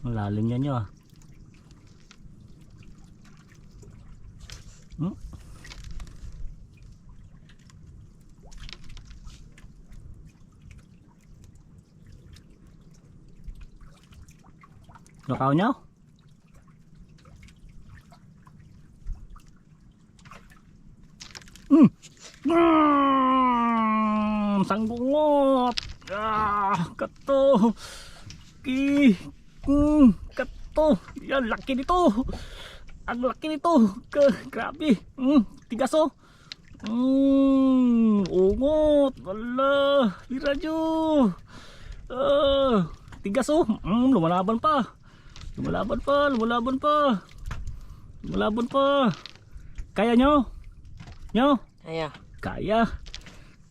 Ang lalim niya nyo ah. Nakaw nyo? Sanggungot. Kato. Kato. Yan, laki nito. Ang laki nito. Grabe. Tigas oh. Ungot. Wala. Bira nyo. Tigas oh. Lumalaban pa. Lumalaban pa. Lumalaban pa. Lumalaban pa. Kaya nyo? Nyo? Kaya. Kaya.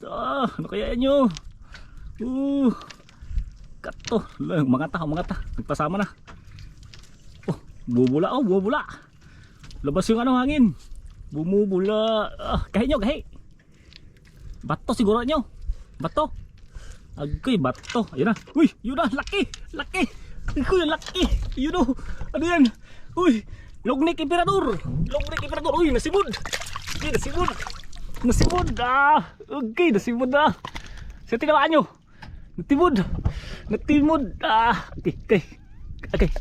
Ano kaya nyo? Kato. Mangata. Nagpasama na. Oh, bumubula. Oh, bumubula. Labas yung ano hangin. Bumubula. Kahi nyo, kahi. Bato siguro nyo. Bato. Agay, bato. Ayun na. Uy, yun na. Laki. Laki. Uy, laki. Yun o. Ano yan? Uy, Longneck Emperador. Longneck Emperador. Uy, nasibod. Okay, nasibod. Nasibod. Okay, nasibod na. Sa tinawaan nyo. Natimod. Natimod.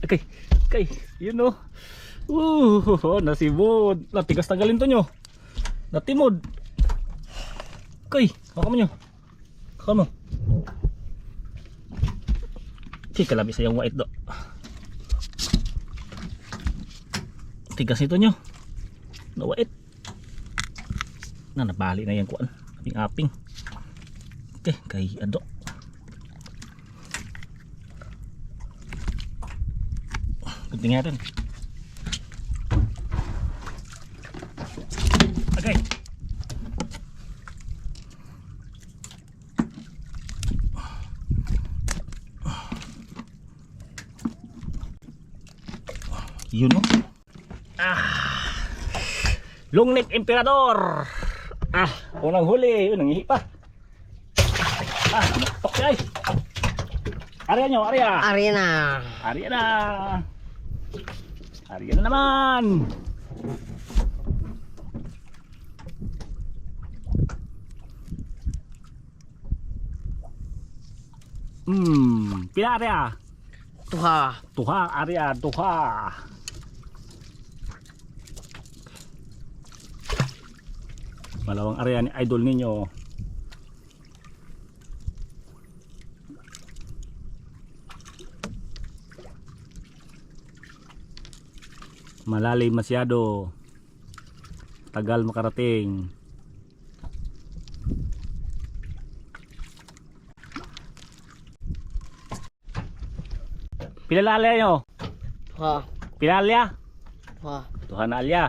Okay. Yun o. Nasibod. Tigas tanggalin to nyo. Natimod. Okay, haka mo nyo. Haka mo. Okay, kalabi sa yung white do. Tigas nito nyo. Na white. Nabali na yung kuan. Aping. Okay, kay ado. Kunting natin. Okay. Yun o. Longneck Emperador. Unang huli. Unang ihi pa. Naktok siya ay. Arya nyo, Arya. Arya na. Arya na. Arya na naman. Pila Arya? Tuha. Tuha, Arya, tuha. Malawang area ni idol ninyo. Malalim masyado. Tagal makarating. Pilalaya nyo? Tuha. Pilalaya? Tuha. Tuha na alya.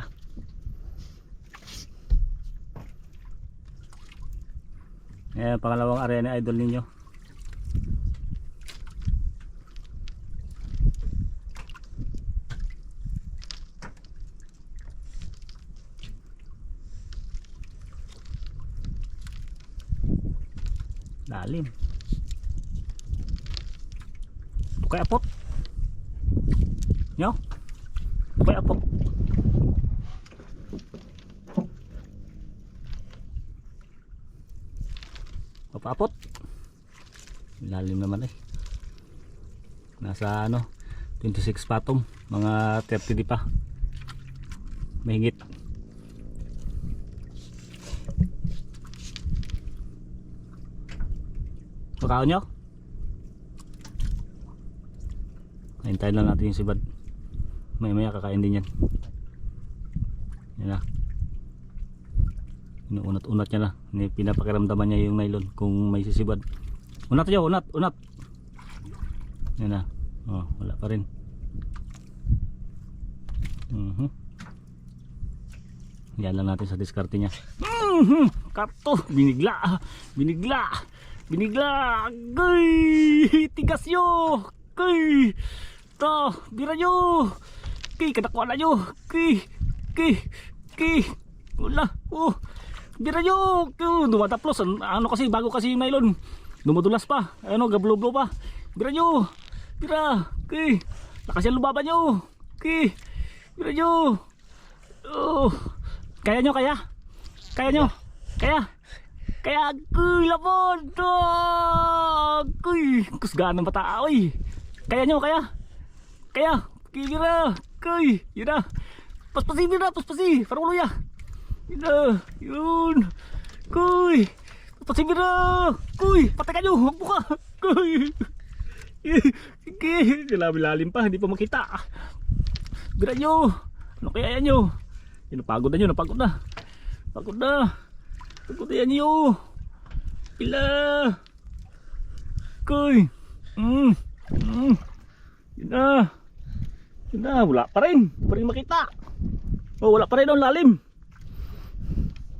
Ayan, pangalawang area ni idol ninyo. Lalim. Tukay apot. Nyo? Tukay apot. Papaapot. Lalim naman eh. Nasa 26 patong. Mga 30 di pa. Mahigit. Pagkaon nyo? Hintayin lang natin yung sibad. Maya kakain din yan. Yan na. Inuunat-unat niya na. Pinapakiramdaman niya yung nylon kung may sisibad. Unat nyo, unat. Yan na. Wala pa rin. Yan lang natin sa diskarte niya. Kato, binigla. Gay, tigas nyo. Gay, bira nyo. Gay, kadakwala nyo. Gay. Wala. Bira nyo. Dumataplos. Ano kasi, bago kasi yung nylon. Dumudulas pa. Gablo-blo pa. Bira nyo. Bira. Gay. Lakas yan lumaban nyo. Okay. Bira nyo. Oh. Kaya nyo, kaya? Kaya nyo? Kaya? Kaya, kuy, lapon. Kuy, kusgaan ng bata, oy. Kaya nyo, kaya? Kaya? Kira, kuy, yun na. Paspasi, yun na, paspasi. Parang ulo ya. Yun na, yun. Kuy, paspasi, yun na. Kuy, patay ka nyo, huwag mo ka. Kuy. Lalim pa, hindi pa makita. Bira nyo. Ano kaya yan nyo? Napagod na nyo, napagod na. Pagod na. Pagod na yan nyo. Pila. Kuy. Yun na. Yun na, wala pa rin. Hindi pa rin makita. Oh, wala pa rin ang lalim.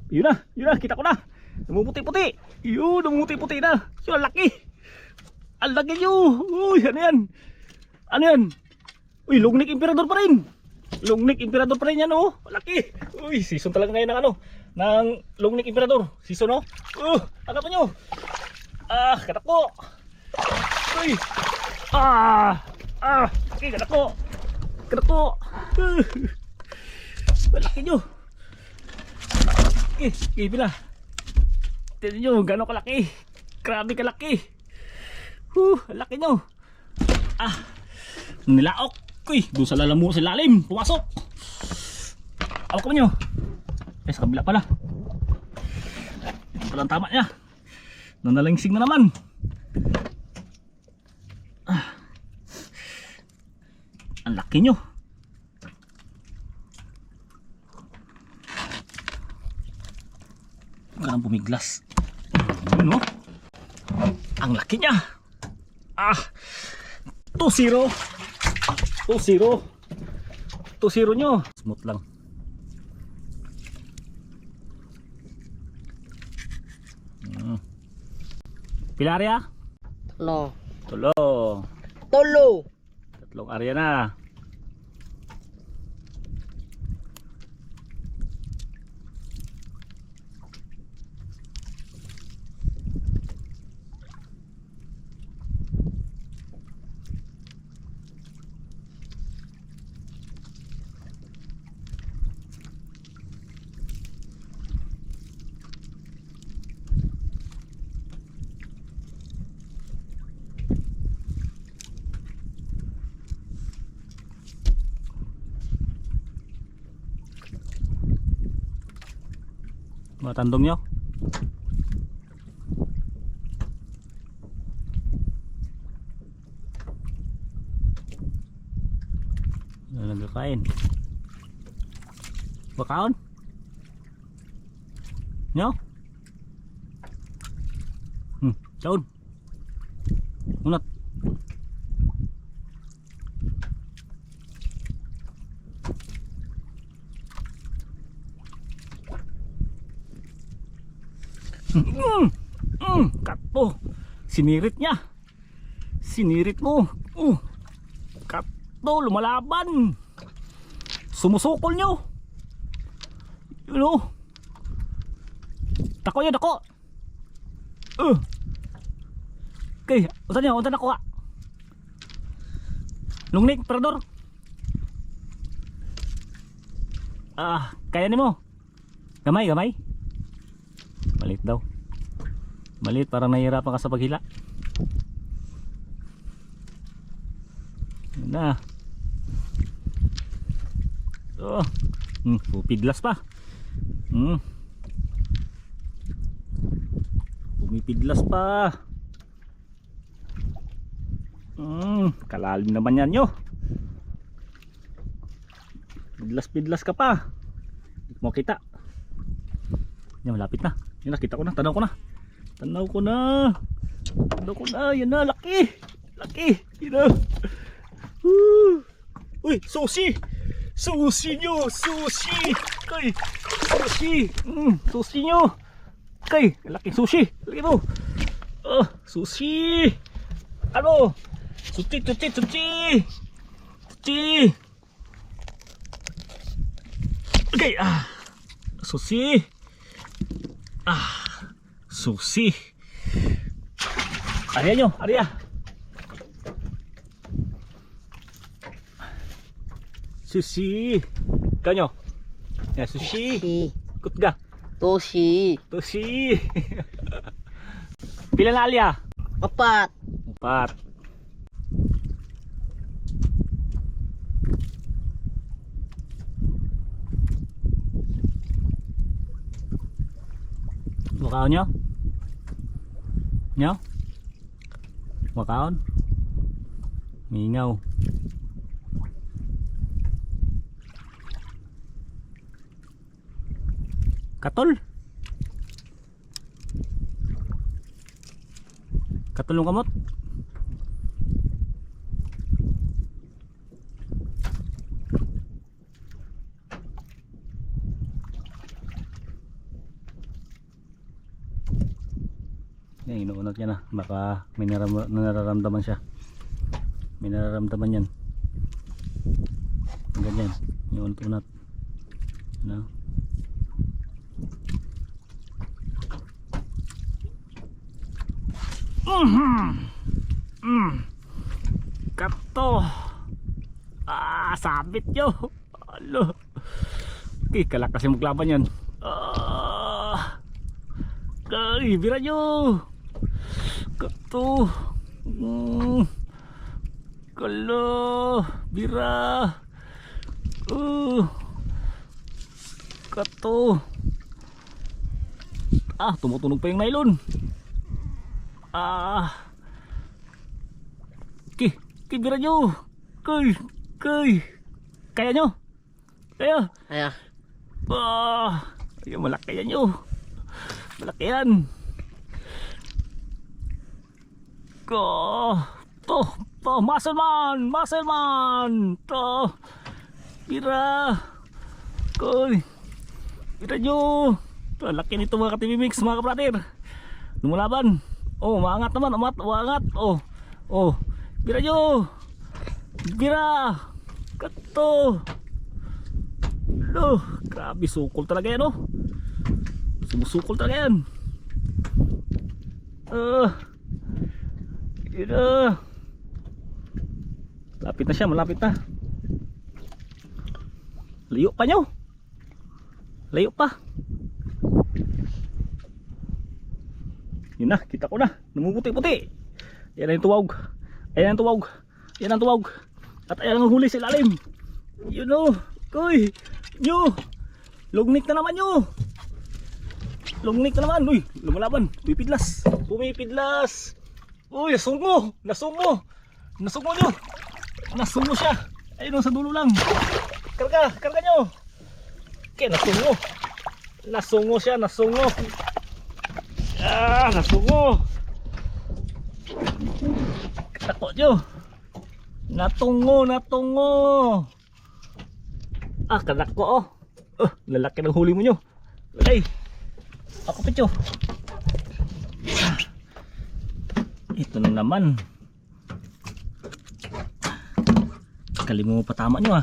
Yun na, kita ko na. Namumuti-puti. Yun, namumuti-puti na. Yun, ang laki. Ang laki nyo. Uy, ano yan? Ano yan? Uy, Longneck Emperador pa rin. Longneck Emperador pa rin yan, oh. Laki. Uy, season talaga ngayon ng ano, ng Longneck Emperador. Season, oh. Agad pa nyo. Katak ko. Uy. Okay, katak ko. Katak ko. Laki nyo. Okay, pila. Tignan nyo, gano'ng kalaki. Grabe kalaki. Laki nyo. Nilaok. Uy, doon sa lalamu sa lalim. Pumasok. Awak ko nyo. Sa kabila pala. Ito pala ang tama niya. Nanalangsing na naman. Ang laki nyo. Ganang pumiglas. Ano? Ang laki niya. 2-0. 2-0 nyo. Smooth lang. Pila area? Tulo. Tatlong area na. Mga tandong nyo. Nagkakain. Bakaon? Nyo? Daun. Unat. Kato. Sinirit niya. Sinirit mo. Kato, lumalaban. Sumusukol nyo. Yun o. Dako yun, dako. Okay, unta nyo, unta nakuha. Longneck Emperador. Kaya ni mo. Gamay, gamay. Malit daw. Malit, parang nahihirapan ka sa paghila. Yun na. Pumipidlas pa. Pumipidlas pa. Kalalim naman yan nyo. Pidlas-pidlas ka pa. Hindi mo kita. Yan, malapit na. Yan, nakita ko na, tanaw ko na. Tanaw ko na. Tanaw ko na, yan na, laki. Laki, yan na. Uy, sushi. Sushi nyo, sushi. Kay, sushi. Sushi nyo. Kay, laki sushi. Laki mo. Sushi. Ano? Sushi, sushi, sushi. Sushi. Okay, sushi. Sushi. Area nyo, area. Sushi. Kanyo. Ya, sushi. Si. Kutga. Toshi. Sushi. Pila na alya? 4. 4. Makaon nyo? Nyo? Makaon? Mingaw. Katol? Katulong kamot? Yan, inuunat niya na. Baka may nararamdaman siya. May nararamdaman yan. Ganyan. Inuunat-unat. Ano? Kato. Sabit nyo. Alo. Okay, kalakas yung maglaban yan. Bira nyo. Kato. Kalo. Bira. Kato. Tumutunog pa yung nylon. Bira nyo. Kaya nyo? Kaya? Kaya. Ayun, malaki yan nyo. Malaki yan. Muscle man. Bira. Bira nyo. Laki nito mga ka-TV Mix, mga ka-brother. Lumalaban. Maangat naman. Umangat. Bira nyo. Bira. Kato. Grabe, sukol talaga yan, sumusukol talaga yan. Malapit na siya, malapit na. Layo pa nyo. Layo pa. Yun na, kita ko na. Namumuti-puti. Yan ang tuwag. Ayan ang tuwag. At ayan ang huli sa ilalim. Yun Koy. Nyo. Lugnik na naman nyo. Uy, lumalaban. Pumipidlas. Uy, nasungo nyo. Nasungo siya. Ayun sa dulo lang. Karga nyo. Okay, nasungo siya. Nasungo. Tako nyo. Natungo. Kanak ko lalaki ng huli mo nyo. Lagay. Ako pityo. Ito na naman. Kalimu patama nyo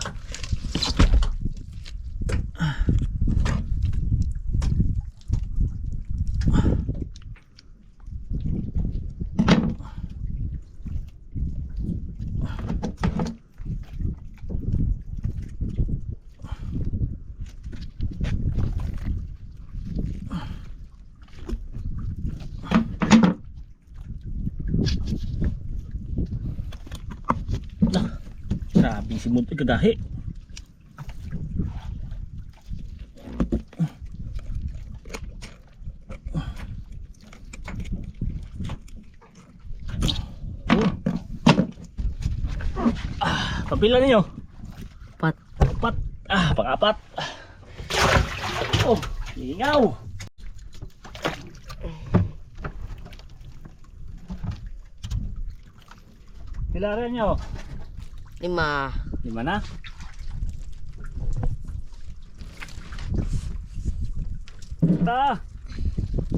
Grabe si Muntoy kagahi. Kapila ninyo? 4. Pang-4. Ingaw. Pila rin nyo? 5. 5 na?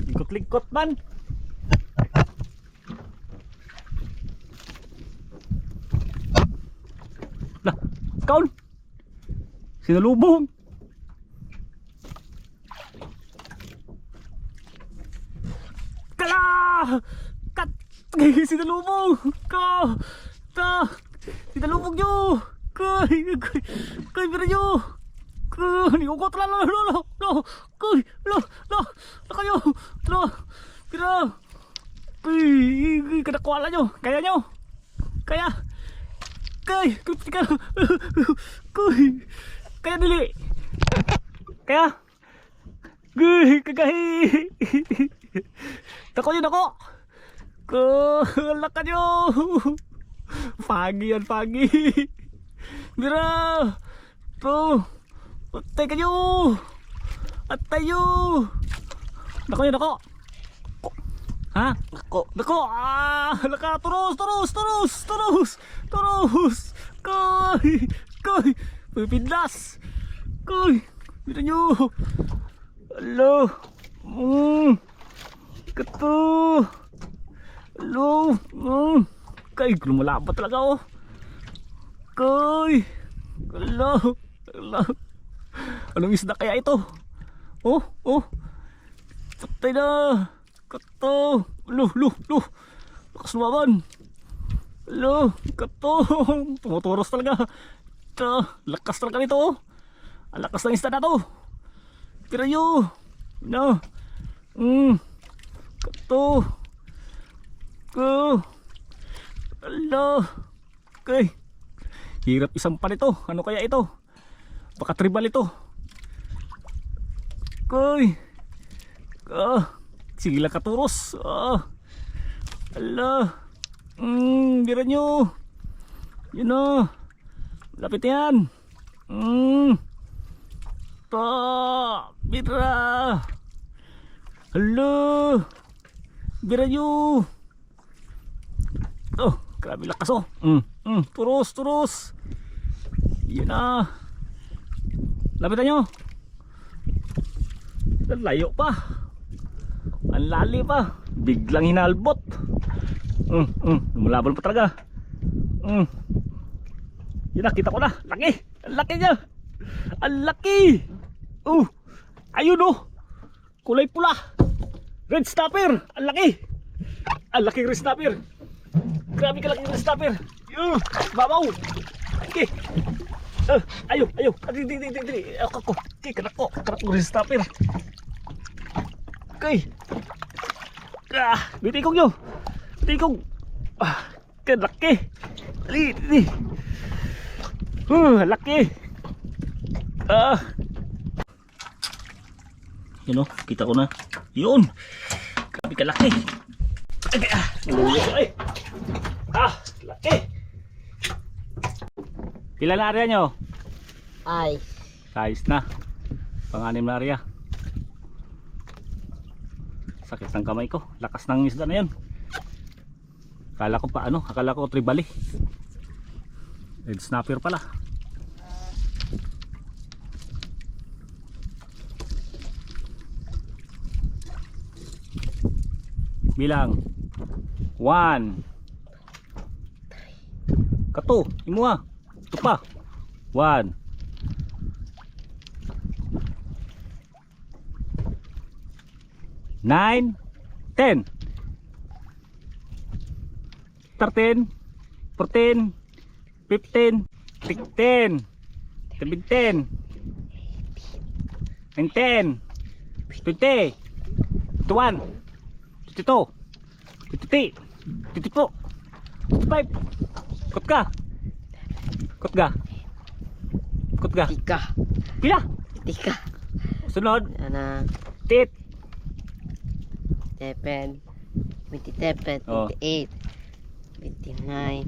Lingkot-lingkot man. Kaun. Sinalubong. Kala! Sinalubong. Sinalubong nyo. Kay, bira nyo. Kay, ugot lang, lo. Kay, lo, kayo. Lo, bira. Kay, kadakwala nyo. Kaya nyo. Kaya. Kay, kaya dili. Kaya. Kagahi. Tako yun ako. Laka nyo. Pagi yan, pagi. Mira. To. Patay kayo. Atay nyo. Nako yun ako. Ha? Nako. Laka. Turos. Kay. Pipindas. Kay. Mira nyo. Alo. Kato. Alo. Kay, lumalaban talaga oh. Kay. Alo. Anong isda kaya ito? Oh. Patay na. Kato. Alo. Lakas lumaban. Alo. Kato. Tumuturos talaga. Lakas talaga nito oh. Ang lakas ng isda na to. Tira nyo. No. Kato. Ala. Okay. Hirap isang pan ito. Ano kaya ito? Baka tribal ito. Okay. Sige lang katuros. Ala. Bira nyo. Yun o. Lapit yan. Bira. Hello. Bira nyo. Oh, grabe lakas oh. Turos. Yan na. Lapitan nyo. Ang layo pa. Ang lali pa. Biglang hinalbot. Lumalaban pa talaga. Yan na, kita ko na. Laki. Ang laki niya. Ang laki. Ayun oh. Kulay pula. Red snapper. Ang laki. Ang laki red snapper. Grabe ka laki red snapper. Babaw. Okay. Ayo. Dili. Ako. Okay, kanak ko red snapper. Okay. Bitikog nyo. Bitikog. Laki. Dili. Laki. Yun o, kita ko na. Yun. Grabe ka laki. Laki. Pila na area nyo? Ay. Size na. Pang-anim na area. Sakit ng kamay ko. Lakas ng isda na yun. Akala ko tribali. Red snapper pala. Bilang 1 Kato, imuha. Ito pa 1 9 10 13 14 15 16 17 19 20 21 22 23 24 25 Kot ka pila Tika. sunod Ana. tit 7, 27, 28, 29,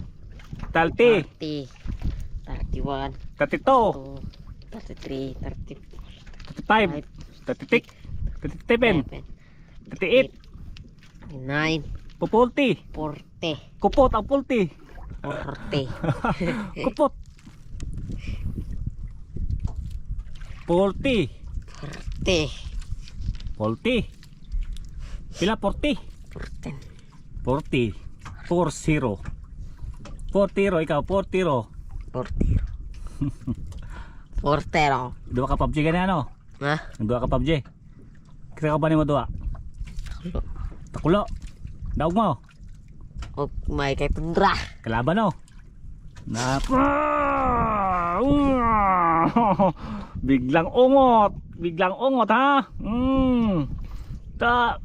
talti 30, 31, 32 33, 35 36 37 38 39, pupulti 40, kupot ang pulti 40, kupot 40 40, pila 40 40 ikaw 40 Portero. dua ka PUBG ganyan ano Ha? dua ka PUBG kaya ka ba ni mo dua takulo daog mo O may kay tundra. kalaban no na Biglang ungot. Biglang ungot ha.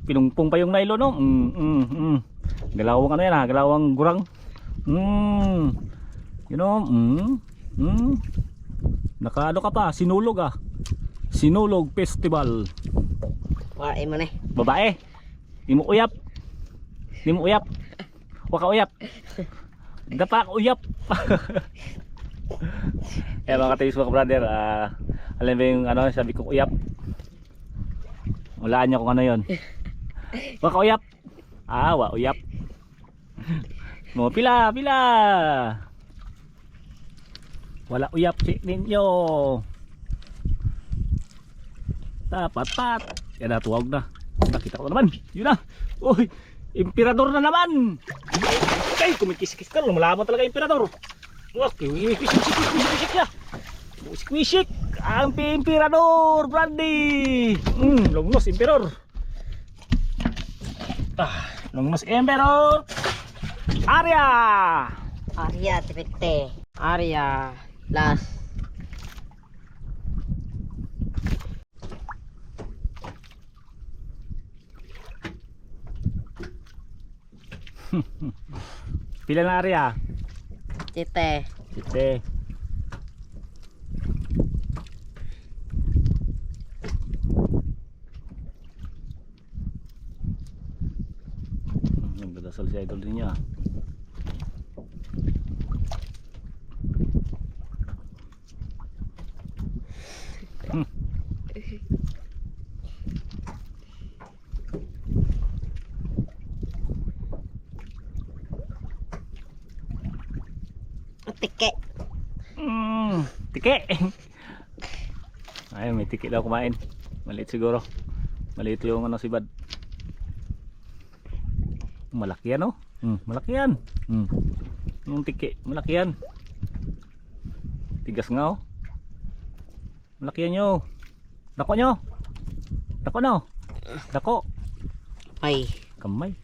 Pinungpong pa yung nylon no. Galawang ano yan ha. Galawang gurang. You know. Nakaano ka pa. Sinulog ah. Sinulog Festival. Wala mo na. Babae. Di mo uyap. Di mo uyap. Waka uyap. Dapa ka uyap. Eh mga katiwis mga brother, alam mo yung ano, sabi ko uyap. Walaan niyo kung ano yun. Waka uyap. Wa uyap. Mo pila. Wala uyap si ninyo. Pat. Yan na, tuwag na. Nakita ko na naman. Yun na. Uy, Emperador na naman. Ay, kumikis-kis ka. Lumalaban talaga Emperador. Wisik. Ang Emperador, Brandy. Longnos Emperor. Longnos Emperor. Arya. Arya, tipite. Arya, last. Pila na Arya? Tite. Tite. Nagdadasal si idol din niya. Tike. Tike. Ay, may tike daw kumain. Maliit siguro. Maliit yung ano si Bad. Malaki yan oh. Malaki yan. Yung tike, malaki yan. Tigas nga oh. Malaki yan nyo. Dako nyo. Dako no. Dako. Ay. Kamay.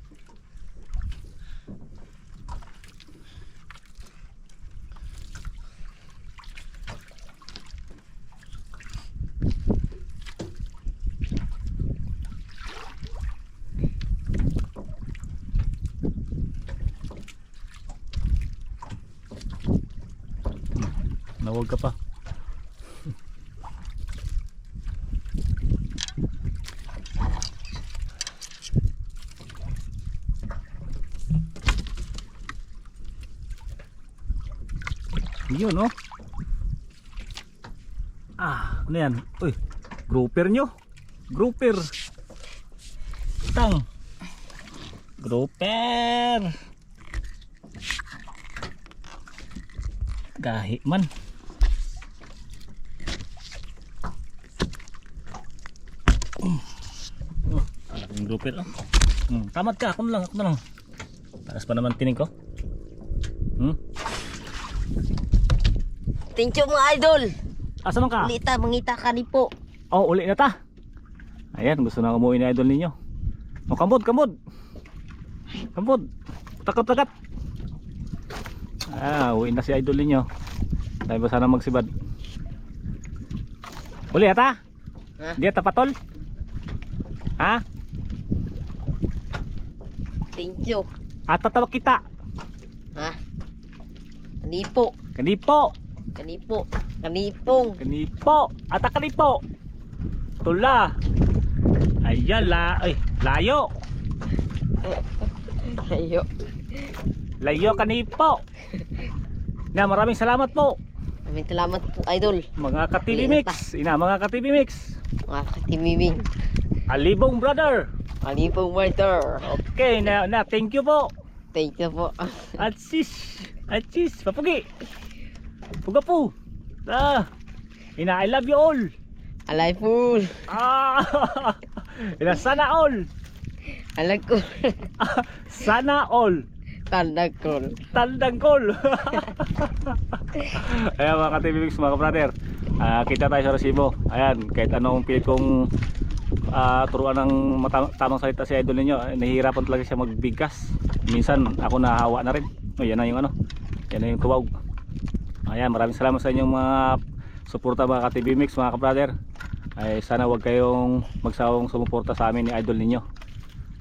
Nawag ka pa. Yun no. Ano yan? Uy, grouper nyo. Grouper. Tang. Grouper. Gahi man. Yung grouper oh. Tamad ka, ako na lang. Taas pa naman tinig ko. Thank you mga idol. Asa man ka? Ulita, mangita ka ni po. Oh, uli na ta. Ayan, gusto na umuwi na idol ninyo. Oh, kamod. Takot. Uwi na si idol ninyo. Tayo ba sana magsibad? Uli ata? Ha? Di ata patol? Ha? Thank you. Ata tawag kita. Ha? Kanipo. Kanipong. Kanipo. Ata kanipo. Tula. Ayan layo. Ayo. Layo kanipo. Na maraming salamat po. Maraming salamat po idol. Mga ka-TV Mix. Mga ka-TV Mix. Mga katimiming. Alibong brother. Kanipong waiter. Okay, na thank you po. Thank you po. Atsis, papugi. Puga po. I love you all. Alay po. Sana all. Alag ko. Sana all. Tandang ko. Ayan mga ka-TV Mix, mga brother. Kita tayo sa resibo. Ayan, kahit anong pilit kong turuan ng tamang salita si idol ninyo, nahihirapan talaga siya magbigkas. Minsan ako nahahawa na rin. Yan na yung ano. Yan na yung tuwag. Ayan, maraming salamat sa inyong mga suporta mga ka-TV Mix, mga ka-brother. Ay sana wag kayong magsawang sumuporta sa amin ni idol ninyo.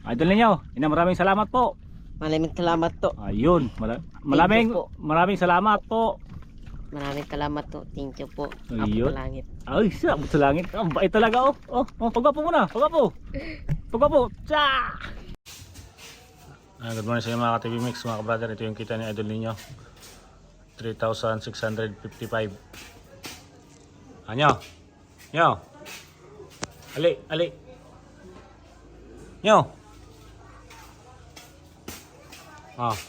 Idol ninyo, maraming salamat po. Maraming salamat to. Ayun, Thank you po. maraming salamat po. Maraming salamat to. Thank you po. Ayun. Apo langit. Ay, sabot sa langit. Ang bait talaga oh. Pagwapo muna, pagwapo. Pagwapo. Tsa! Good morning sa inyo mga ka-TV Mix, mga ka-brother. Ito yung kita ni idol ninyo. 3,655. Anyo. Nyo. Ali. Nyo.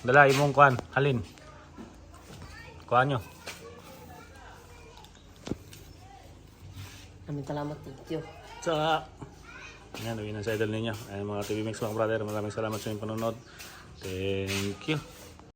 Dala imong kuan, halin. Kuan nyo. Maraming salamat. Thank you. Sa yan, uwi na sa idol ninyo. Ay mga TV Mix, mga brother, maraming salamat sa inyong panonood. Thank you.